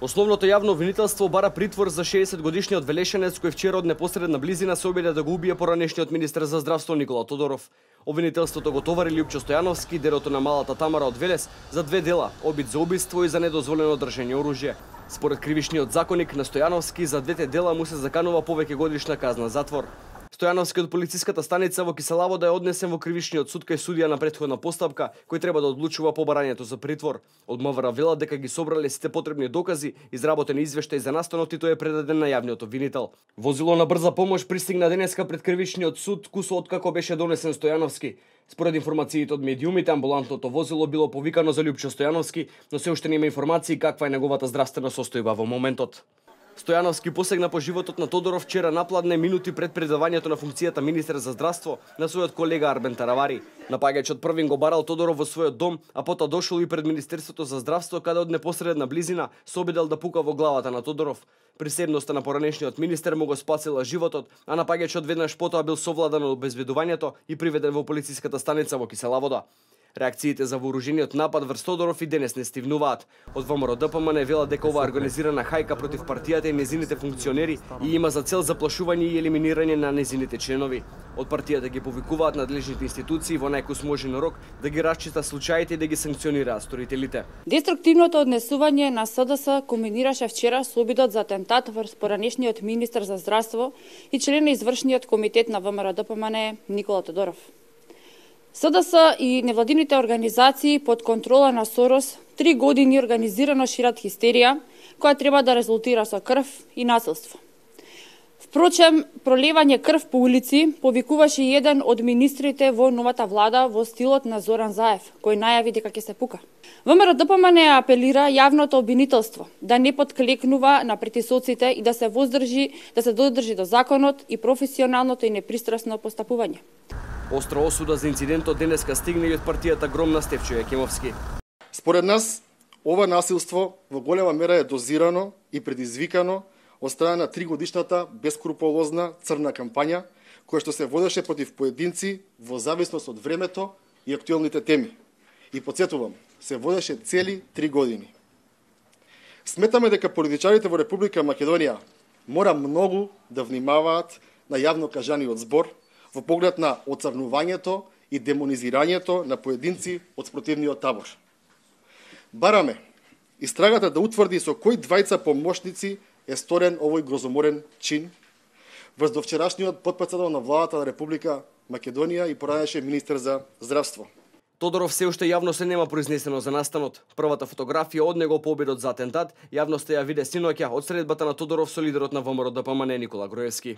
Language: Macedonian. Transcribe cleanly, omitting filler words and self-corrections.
Основното јавно обвинителство бара притвор за 60-годишниот Велешенец кој вчера од непосредна близина се обиде да го убие поранешниот министер за здравство Никола Тодоров. Обвинителството го товари Лјупчо Стојановски, дедото на малата Тамара од Велес, за две дела: обид за убиство и за недозволено држење оружје. Според кривичниот законник на Стојановски, за двете дела му се заканува повеќе годишна казна затвор. Стојановски од полициската станица во Киселавода е однесен во кривичниот суд кај судија на претходна постапка, кој треба да одлучува по барањето за притвор. Од МВР велат дека ги собрале сите потребни докази, изработен извештај за настанот и тој е предаден на јавниот обвинител. Возило на брза помош пристигна денеска пред кривичниот суд кусо откако беше донесен Стојановски. Според информациите од медиумите, амбулантното возило било повикано за Лјупчо Стојановски, но се уште нема информации каква е неговата здравствена состојба во моментот. Стојановски посегна по животот на Тодоров вчера напладне минути пред предавањето на функцијата министер за здравство на својот колега Арбен Таравари. Напаѓачот првин го барал Тодоров во својот дом, а потоа дошол и пред Министерството за здравство, каде од непосредна близина се обидел да пука во главата на Тодоров. Присебноста на поранешниот министер му го спасила животот, а напаѓачот веднаш потоа бил совладан од обезбедувањето и приведен во полициската станица во Киселавода. Реакциите за вооружениот напад врз Тодоров и денес не стивнуваат. Од ВМРО ДПМН велат дека ова организирана хајка против партијата и незините функционери и има за цел заплашување и елиминирање на незините членови. Од партијата ги повикуваат надлежните институции во најкусможен рок да ги расчита случаите и да ги санкционираат сторителите. Деструктивното однесување на СДС кулминираше вчера со обидот за атентат врз поранешниот министер за здравство и член на извршниот комитет на ВМРО ДПМН Никола Тодоров. СДС и невладините организации под контрола на Сорос 3 години организирано шират хистерија, која треба да резултира со крв и насилство. Впрочем, пролевање крв по улици повикуваше еден од министрите во новата влада во стилот на Зоран Заев, кој најави дека ќе се пука. ВМРО ДПМН апелира јавното обвинителство да не подклекнува на притисоците и да се додржи до законот и професионалното и непристрасно постапување. Остра осуда за инцидентот денеска стигна и од партијата Гром на Стефчо Јакимовски. Според нас, ова насилство во голема мера е дозирано и предизвикано од страна на 3-годишната бескруполозна црна кампања, која што се водеше против поединци во зависност од времето и актуелните теми. И подсетувам, се водеше цели 3 години. Сметаме дека политичарите во Република Македонија мора многу да внимаваат на јавно кажаниот збор во поглед на оцрнувањето и демонизирањето на поединци од спротивниот табор. Бараме истрагата да утврди со кои двајца помошници е сторен овој грозоморен чин врз довчерашниот потпредседател на владата на Република Македонија и поранешен министер за здравство. Тодоров се уште јавно се нема произнесено за настанот. Првата фотографија од него по обидот за атентат јавноста ја виде синоќа од средбата на Тодоров со лидерот на ВМРО ДПМН Никола Груевски.